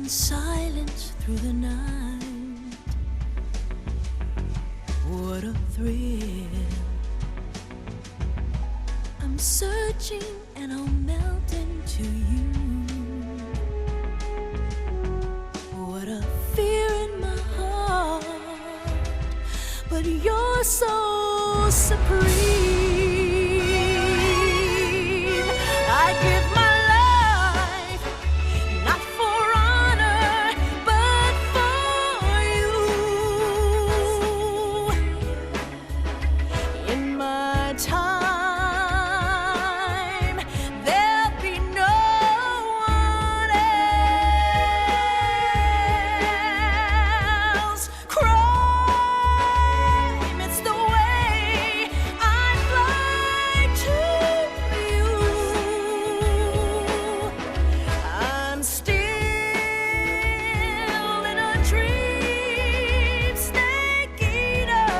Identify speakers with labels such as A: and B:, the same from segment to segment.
A: and silence through the night. What a thrill. I'm searching and I'll melt into you. What a fear in my heart, but you're so supreme. I give my life, not for honor, but for you. In my time, there'll be no one else. Crime, it's the way I fly to you. I'm still in a dream, snake eater.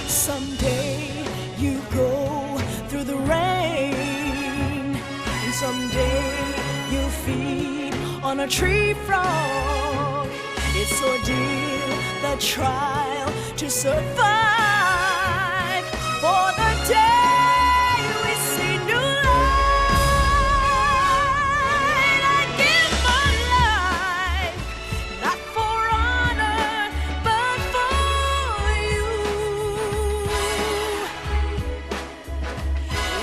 A: Someday you go through the rain, and someday you feed on a tree frog. It's ordeal, the trial to survive for the day we see new light. I give my life, not for honor, but for you.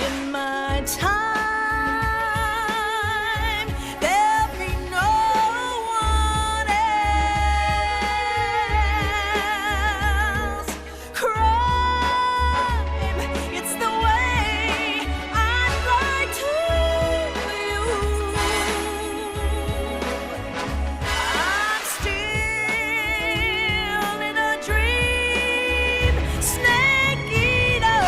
A: In my time, there'll be no one else. Crime, it's the way I fly to you. I'm still in a dream, snake eater.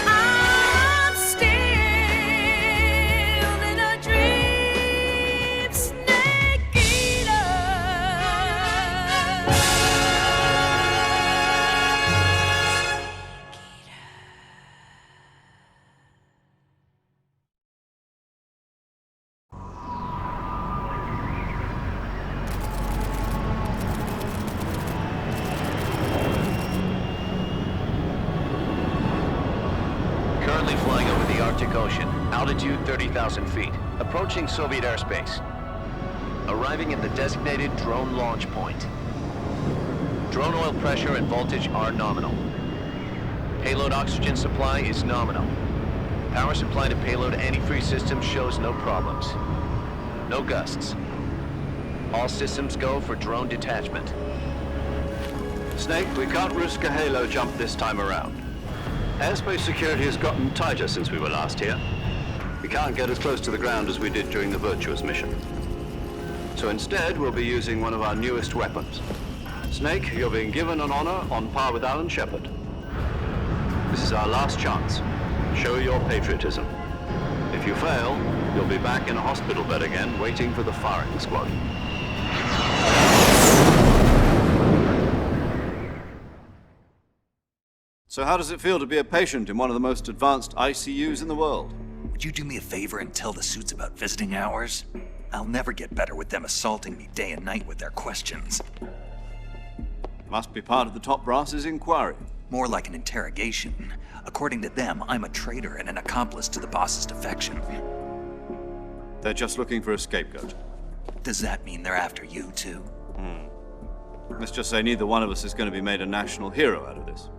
A: I'm still in a dream, snake eater.
B: Currently flying over the Arctic Ocean, altitude 30,000 feet, approaching Soviet airspace. Arriving at the designated drone launch point. Drone oil pressure and voltage are nominal. Payload oxygen supply is nominal. Power supply to payload antifreeze system shows no problems. No gusts. All systems go for drone detachment.
C: Snake, we can't risk a halo jump this time around. Airspace security has gotten tighter since we were last here. We can't get as close to the ground as we did during the Virtuous mission. So instead, we'll be using one of our newest weapons. Snake, you're being given an honor on par with Alan Shepard. This is our last chance. Show your patriotism. If you fail, you'll be back in a hospital bed again, waiting for the firing squad.
D: So how does it feel to be a patient in one of the most advanced ICUs in the world?
E: Would you do me a favor and tell the suits about visiting hours? I'll never get better with them assaulting me day and night with their questions.
D: Must be part of the top brass's inquiry.
E: More like an interrogation. According to them, I'm a traitor and an accomplice to the boss's defection.
D: They're just looking for a scapegoat.
E: Does that mean they're after you, too?
D: Let's just say neither one of us is going to be made a national hero out of this.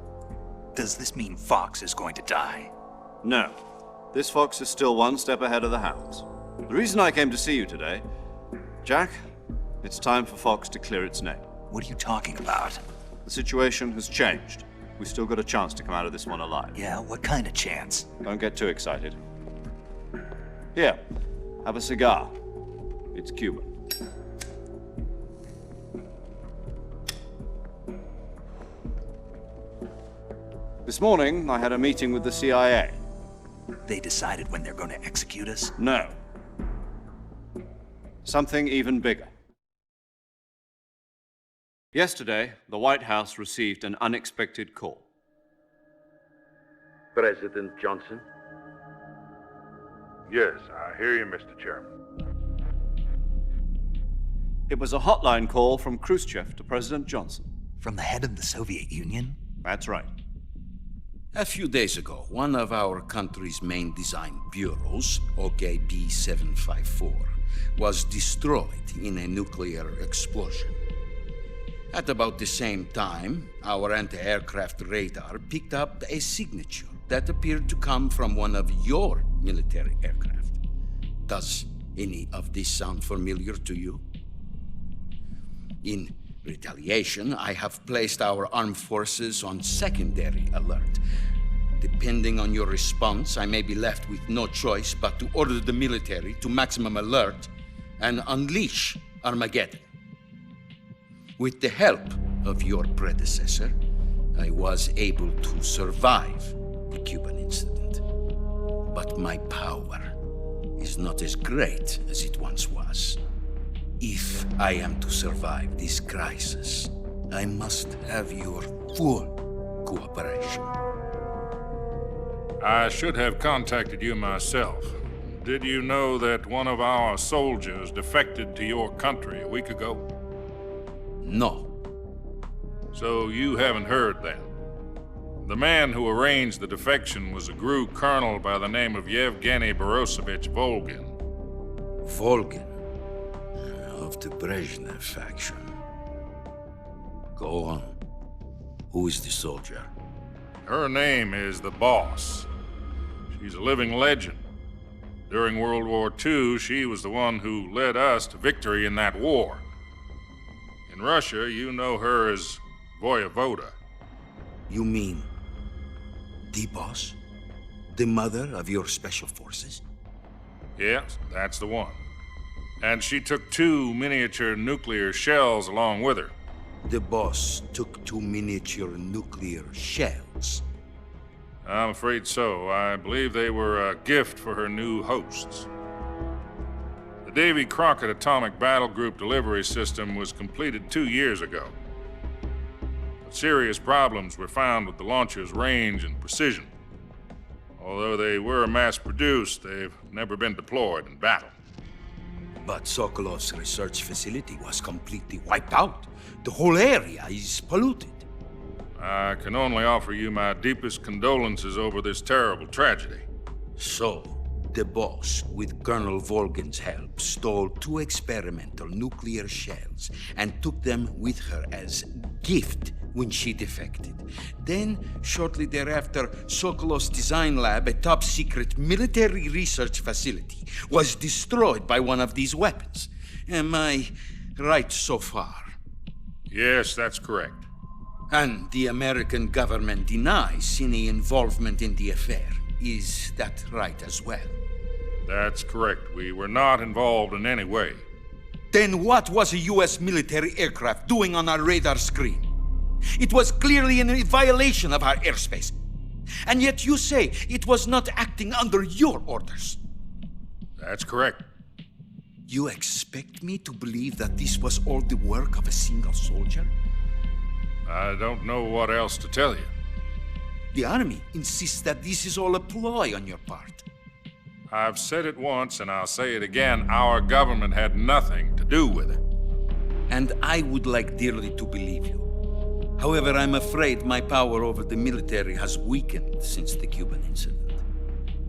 E: Does this mean Fox is going to die?
D: No. This fox is still one step ahead of the hounds. The reason I came to see you today, Jack, it's time for Fox to clear its name.
E: What are you talking about?
D: The situation has changed. We've still got a chance to come out of this one alive.
E: Yeah, what kind of chance?
D: Don't get too excited. Here, have a cigar. It's Cuban. This morning, I had a meeting with the CIA.
E: They decided when they're going to execute us?
D: No. Something even bigger. Yesterday, the White House received an unexpected call.
F: President Johnson?
G: Yes, I hear you, Mr. Chairman.
D: It was a hotline call from Khrushchev to President Johnson.
E: From the head of the Soviet Union?
D: That's right.
H: A few days ago, one of our country's main design bureaus, OKB 754, was destroyed in a nuclear explosion. At about the same time, our anti-aircraft radar picked up a signature that appeared to come from one of your military aircraft. Does any of this sound familiar to you? In retaliation, I have placed our armed forces on secondary alert. Depending on your response, I may be left with no choice but to order the military to maximum alert and unleash Armageddon. With the help of your predecessor, I was able to survive the Cuban incident. But my power is not as great as it once was. If I am to survive this crisis, I must have your full cooperation.
G: I should have contacted you myself. Did you know that one of our soldiers defected to your country a week ago?
H: No.
G: So you haven't heard then. The man who arranged the defection was a GRU colonel by the name of Yevgeny Borosovich Volgin.
H: Volgin, of the Brezhnev faction. Go on. Who is the soldier?
G: Her name is the Boss. She's a living legend. During World War II, she was the one who led us to victory in that war. In Russia, you know her as Voyevoda.
H: You mean the boss? The mother of your special forces?
G: Yes, that's the one. And she took 2 miniature nuclear shells along with her.
H: The boss took 2 miniature nuclear shells.
G: I'm afraid so. I believe they were a gift for her new hosts. The Davy Crockett Atomic Battle Group delivery system was completed 2 years ago. But serious problems were found with the launcher's range and precision. Although they were mass-produced, they've never been deployed in battle.
H: But Sokolov's research facility was completely wiped out. The whole area is polluted.
G: I can only offer you my deepest condolences over this terrible tragedy.
H: So, the boss, with Colonel Volgin's help, stole 2 experimental nuclear shells and took them with her as gift when she defected. Then, shortly thereafter, Sokolov's design lab, a top-secret military research facility, was destroyed by one of these weapons. Am I right so far?
G: Yes, that's correct.
H: And the American government denies any involvement in the affair. Is that right as well?
G: That's correct. We were not involved in any way.
H: Then what was a U.S. military aircraft doing on our radar screen? It was clearly in violation of our airspace. And yet you say it was not acting under your orders.
G: That's correct.
H: You expect me to believe that this was all the work of a single soldier?
G: I don't know what else to tell you.
H: The Army insists that this is all a ploy on your part.
G: I've said it once and I'll say it again. Our government had nothing to do with it.
H: And I would like dearly to believe you. However, I'm afraid my power over the military has weakened since the Cuban incident.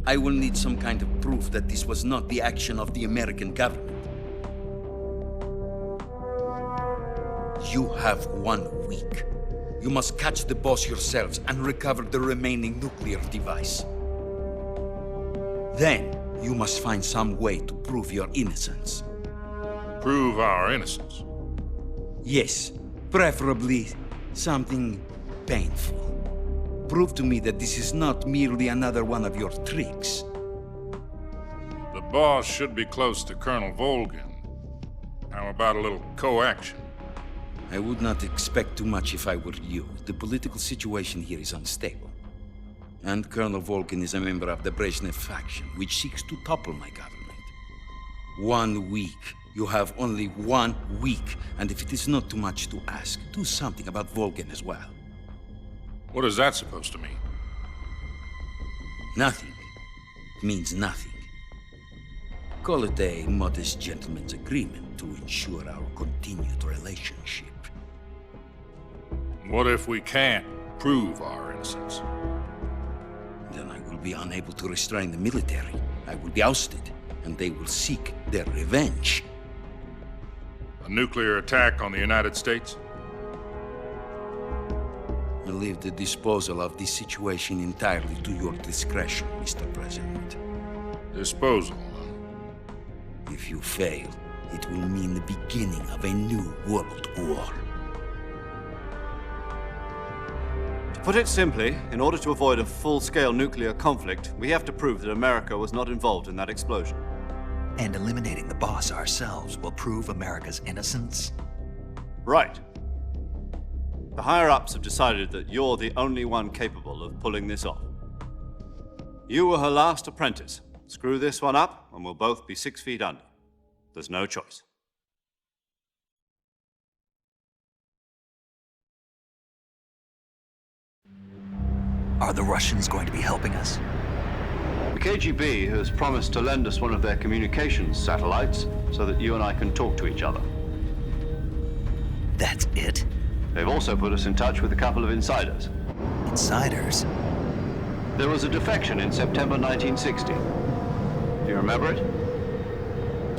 H: I will need some kind of proof that this was not the action of the American government. You have 1 week. You must catch the boss yourselves and recover the remaining nuclear device. Then, you must find some way to prove your innocence.
G: Prove our innocence.
H: Yes, preferably something painful. Prove to me that this is not merely another one of your tricks.
G: The boss should be close to Colonel Volgin. How about a little coaction?
H: I would not expect too much if I were you. The political situation here is unstable. And Colonel Volgin is a member of the Brezhnev faction, which seeks to topple my government. 1 week You have only 1 week, and if it is not too much to ask, do something about Volgin as well.
G: What is that supposed to mean?
H: Nothing. It means nothing. Call it a modest gentleman's agreement to ensure our continued relationship.
G: What if we can't prove our innocence?
H: Then I will be unable to restrain the military. I will be ousted, and they will seek their revenge.
G: A nuclear attack on the United States?
H: I leave the disposal of this situation entirely to your discretion, Mr. President.
G: Disposal, huh?
H: If you fail, it will mean the beginning of a new world war.
D: To put it simply, in order to avoid a full-scale nuclear conflict, we have to prove that America was not involved in that explosion.
E: And eliminating the boss ourselves will prove America's innocence?
D: Right. The higher-ups have decided that you're the only one capable of pulling this off. You were her last apprentice. Screw this one up, and we'll both be 6 feet under. There's no choice.
E: Are the Russians going to be helping us?
C: The KGB has promised to lend us one of their communications satellites so that you and I can talk to each other.
E: That's it?
C: They've also put us in touch with a couple of insiders.
E: Insiders?
C: There was a defection in September 1960. Do you remember it?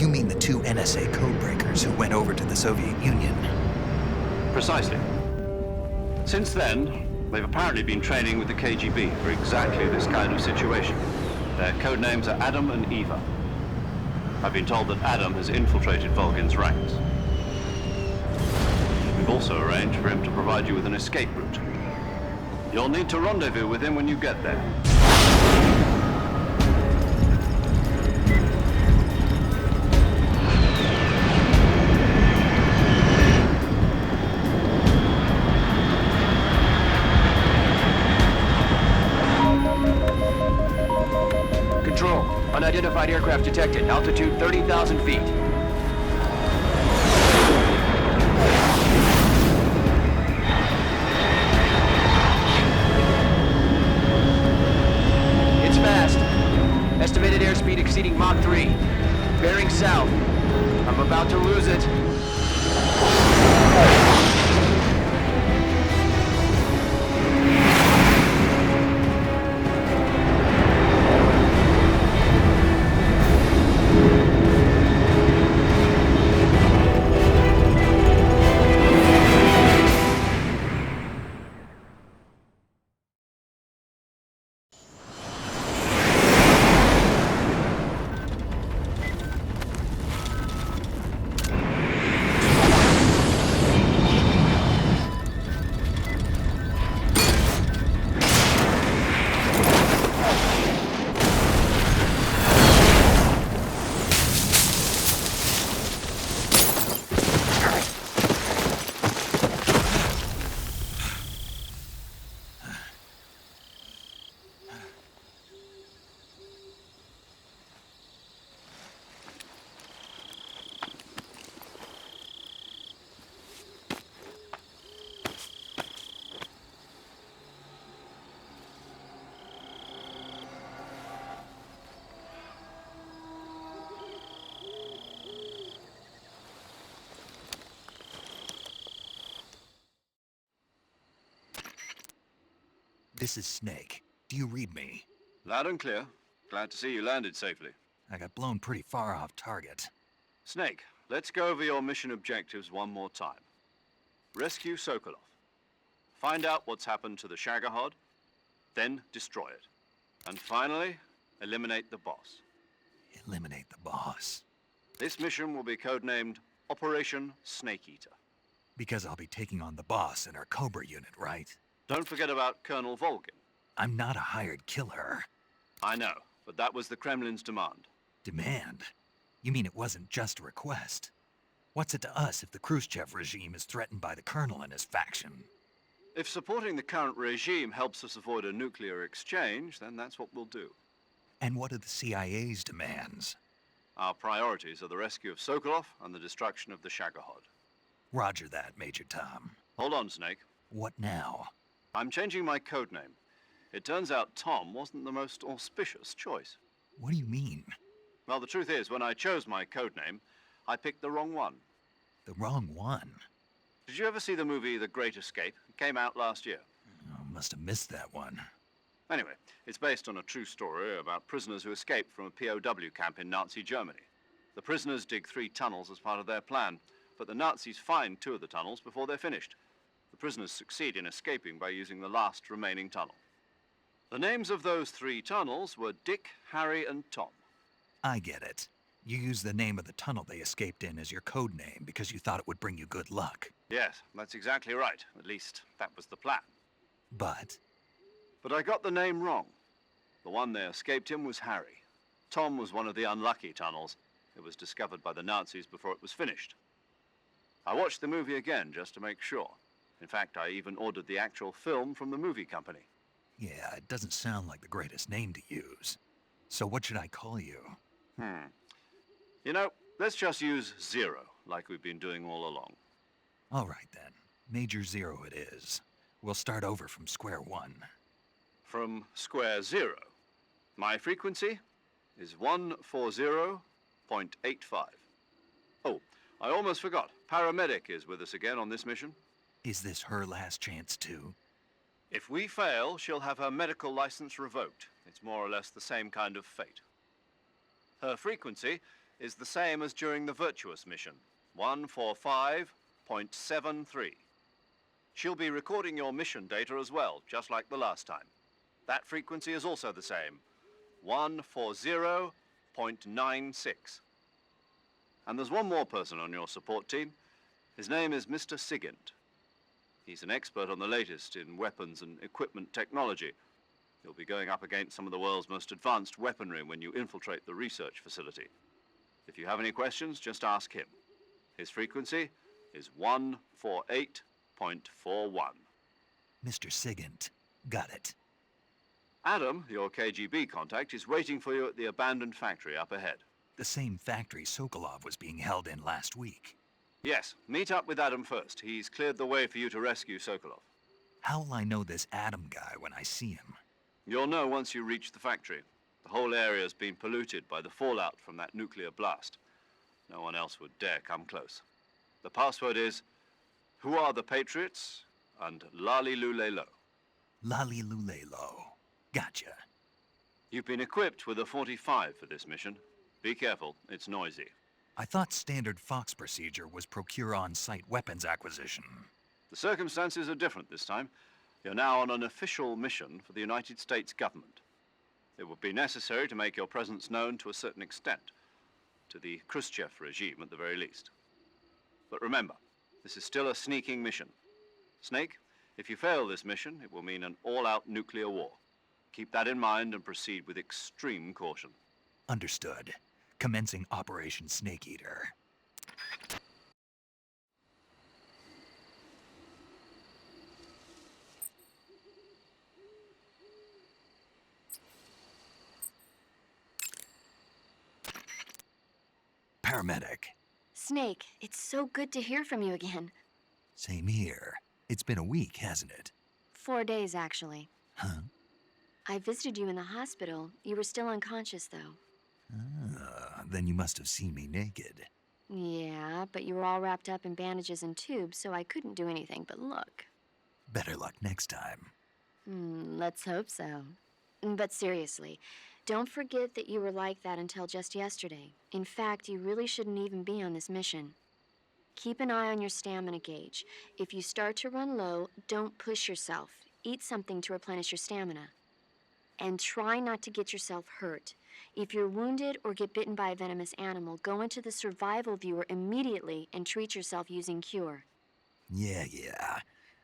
E: You mean the 2 NSA codebreakers who went over to the Soviet Union?
C: Precisely. Since then, they've apparently been training with the KGB for exactly this kind of situation. Their code names are Adam and Eva. I've been told that Adam has infiltrated Volgin's ranks. We've also arranged for him to provide you with an escape route. You'll need to rendezvous with him when you get there.
F: Control, unidentified aircraft detected. Altitude 30,000 feet. It's fast. Estimated airspeed exceeding Mach 3. Bearing south. I'm about to lose it.
E: This is Snake. Do you read me?
D: Loud and clear. Glad to see you landed safely.
E: I got blown pretty far off target.
D: Snake, let's go over your mission objectives one more time. Rescue Sokolov. Find out what's happened to the Shagohod, then destroy it. And finally, eliminate the boss.
E: Eliminate the boss.
D: This mission will be codenamed Operation Snake Eater.
E: Because I'll be taking on the boss in our Cobra unit, right?
D: Don't forget about Colonel Volgin.
E: I'm not a hired killer.
D: I know, but that was the Kremlin's demand.
E: Demand? You mean it wasn't just a request? What's it to us if the Khrushchev regime is threatened by the Colonel and his faction?
D: If supporting the current regime helps us avoid a nuclear exchange, then that's what we'll do.
E: And what are the CIA's demands?
D: Our priorities are the rescue of Sokolov and the destruction of the Shagohod.
E: Roger that, Major Tom.
D: Hold on, Snake.
E: What now?
D: I'm changing my code name. It turns out Tom wasn't the most auspicious choice.
E: What do you mean?
D: Well, the truth is, when I chose my code name, I picked the wrong one.
E: The wrong one?
D: Did you ever see the movie The Great Escape? It came out last year.
E: Oh, must have missed that one.
D: Anyway, it's based on a true story about prisoners who escaped from a POW camp in Nazi Germany. The prisoners dig 3 tunnels as part of their plan, but the Nazis find 2 of the tunnels before they're finished. The prisoners succeed in escaping by using the last remaining tunnel. The names of those 3 tunnels were Dick, Harry, and Tom.
E: I get it. You used the name of the tunnel they escaped in as your code name because you thought it would bring you good luck.
D: Yes, that's exactly right. At least, that was the plan.
E: But
D: But I got the name wrong. The one they escaped in was Harry. Tom was one of the unlucky tunnels. It was discovered by the Nazis before it was finished. I watched the movie again just to make sure. In fact, I even ordered the actual film from the movie company.
E: yeah, it doesn't sound like the greatest name to use. So what should I call you?
D: You know, let's just use Zero, like we've been doing all along.
E: All right then. Major Zero it is. We'll start over from square one.
D: From square 0. My frequency is 140.85. Oh, I almost forgot. Paramedic is with us again on this mission.
E: Is this her last chance too?
D: If we fail, she'll have her medical license revoked. It's more or less the same kind of fate. Her frequency is the same as during the Virtuous mission, 145.73. She'll be recording your mission data as well, just like the last time. That frequency is also the same, 140.96. And there's one more person on your support team. His name is Mr. Sigint. He's an expert on the latest in weapons and equipment technology. You'll be going up against some of the world's most advanced weaponry when you infiltrate the research facility. If you have any questions, just ask him. His frequency is 148.41.
E: Mr. Sigint. Got it.
D: Adam, your KGB contact, is waiting for you at the abandoned factory up ahead.
E: The same factory Sokolov was being held in last week.
D: Yes, meet up with Adam first. He's cleared the way for you to rescue Sokolov.
E: How'll I know this Adam guy when I see him?
D: You'll know once you reach the factory. The whole area's been polluted by the fallout from that nuclear blast. No one else would dare come close. The password is, "Who are the Patriots?" and "Lali Lulelo."
E: Lali Lulelo. Gotcha.
D: You've been equipped with a 45 for this mission. Be careful, it's noisy.
E: I thought standard Fox procedure was procure on-site weapons acquisition.
D: The circumstances are different this time. You're now on an official mission for the United States government. It would be necessary to make your presence known to a certain extent, to the Khrushchev regime at the very least. But remember, this is still a sneaking mission. Snake, if you fail this mission, it will mean an all-out nuclear war. Keep that in mind and proceed with extreme caution.
E: Understood. Commencing Operation Snake Eater. Paramedic.
I: Snake, it's so good to hear from you again.
E: Same here. It's been a week, hasn't it?
I: 4 days, actually.
E: Huh?
I: I visited you in the hospital. You were still unconscious, though.
E: Then you must have seen me naked.
I: Yeah, but you were all wrapped up in bandages and tubes, so I couldn't do anything but look.
E: Better luck next time.
I: Let's hope so. But seriously, don't forget that you were like that until just yesterday. In fact, you really shouldn't even be on this mission. Keep an eye on your stamina gauge. If you start to run low, don't push yourself. Eat something to replenish your stamina. And try not to get yourself hurt. If you're wounded or get bitten by a venomous animal, go into the survival viewer immediately and treat yourself using Cure.
E: Yeah.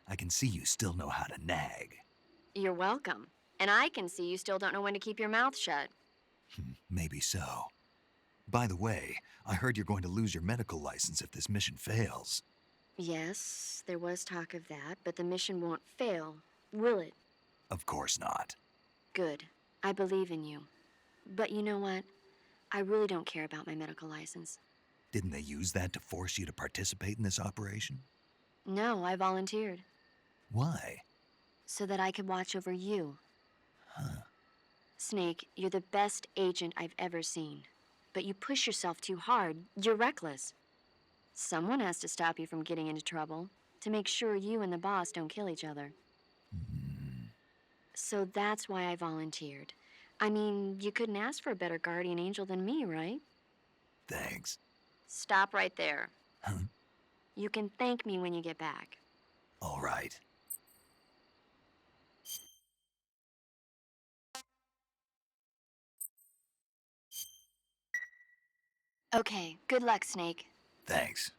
E: I can see you still know how to nag.
I: You're welcome. And I can see you still don't know when to keep your mouth shut.
E: Maybe so. By the way, I heard you're going to lose your medical license if this mission fails.
I: Yes, there was talk of that, but the mission won't fail, will it?
E: Of course not.
I: Good. I believe in you. But you know what? I really don't care about my medical license.
E: Didn't they use that to force you to participate in this operation?
I: No, I volunteered.
E: Why?
I: So that I could watch over you.
E: Huh.
I: Snake, you're the best agent I've ever seen. But you push yourself too hard. You're reckless. Someone has to stop you from getting into trouble, to make sure you and the boss don't kill each other. So that's why I volunteered. I mean, you couldn't ask for a better guardian angel than me, right?
E: Thanks.
I: Stop right there.
E: Huh?
I: You can thank me when you get back.
E: All right.
I: Okay, good luck, Snake.
E: Thanks.